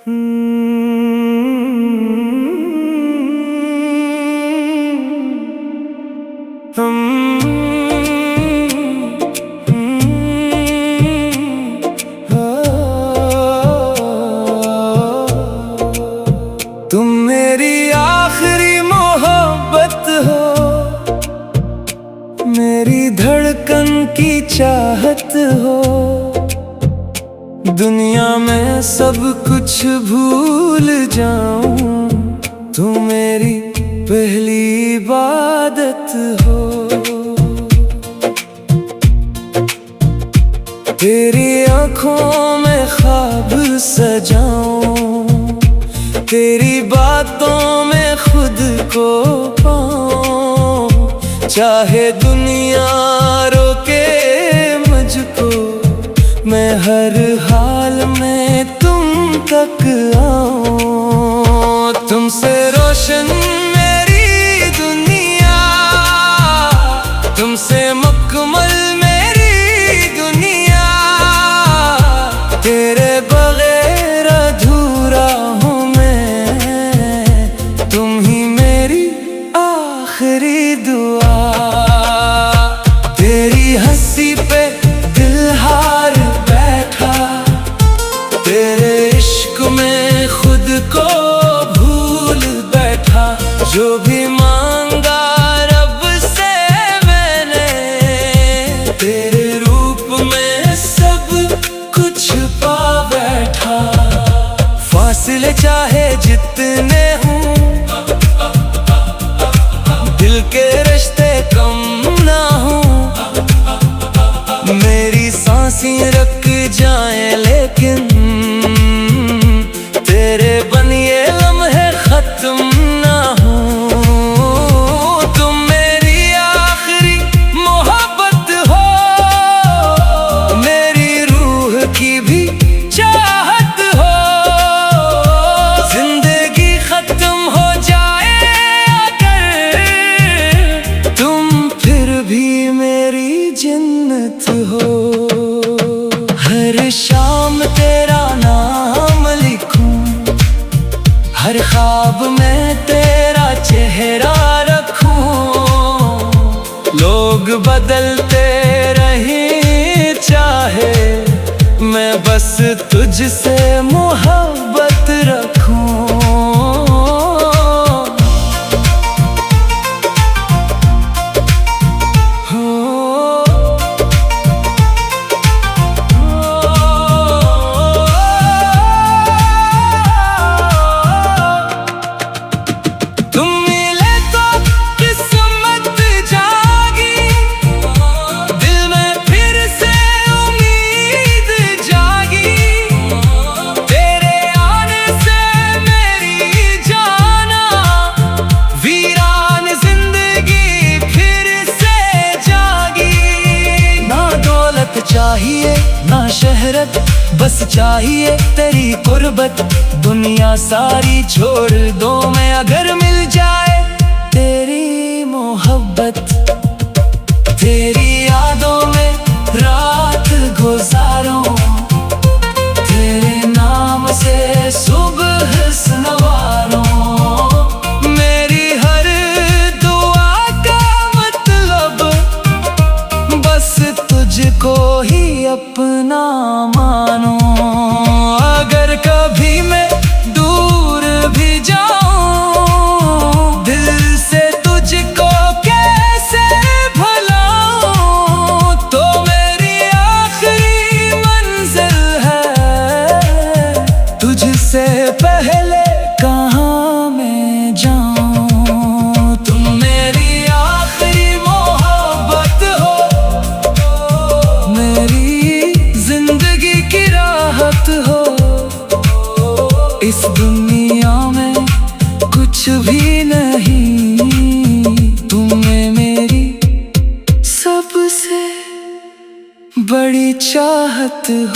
तुम मेरी आखिरी मोहब्बत हो, मेरी धड़कन की चाहत हो। दुनिया में सब कुछ भूल जाऊं, तुम मेरी पहली इबादत हो। तेरी आँखों में ख्वाब सजाऊं, तेरी बातों में खुद को पाऊं। चाहे दुनिया रोके मुझको, मैं हर हाल में तुम तक आऊं। तुमसे रोशन मेरी दुनिया, तुमसे मुकम्मल मेरी दुनिया। तेरे बगैर अधूरा हूँ मैं, तुम ही मेरी आखिरी दुआ। तेरी हंसी पे दिल हार बैठा, तेरे इश्क में खुद को भूल बैठा। जो भी मांगा रब से मैंने, तेरे रूप में सब कुछ पा बैठा। फासले चाहे जितने हों, दिल के रिश्ते कम ना हों। मेरी सांसें रुक जाएं लेकिन तेरे बनिए लम्हे खत्म ना हो। तुम मेरी आखिरी मोहब्बत हो, मेरी रूह की भी चाहत हो। जिंदगी खत्म हो जाए अगर, तुम फिर भी मेरी जन्नत हो। हर शाम तेरा नाम लिखूं, हर ख्वाब में तेरा चेहरा रखूं। लोग बदलते रहे चाहे, मैं बस तुझसे मोहब्बत रखूं। चाहिए ना शहरत, बस चाहिए तेरी कुर्बत। दुनिया सारी छोड़ दो मैं अगर मिल जाए तेरी मोहब्बत। तेरी यादों में रात गुजारूं, तेरे नाम से सुबह सवारूं। मेरी हर दुआ का मतलब बस तुझको ही अपना मानो। अगर कभी मैं दूर भी जाऊं, दिल से तुझको कैसे भुलाऊं। तो मेरी आखिरी मंजिल है, तुझसे पहले कहाँ मैं जाऊं। तुम मेरी आखिरी मोहब्बत हो, मेरी जिंदगी की राहत हो। इस दुनिया में कुछ भी नहीं, तुम्हें मेरी सबसे बड़ी चाहत हो।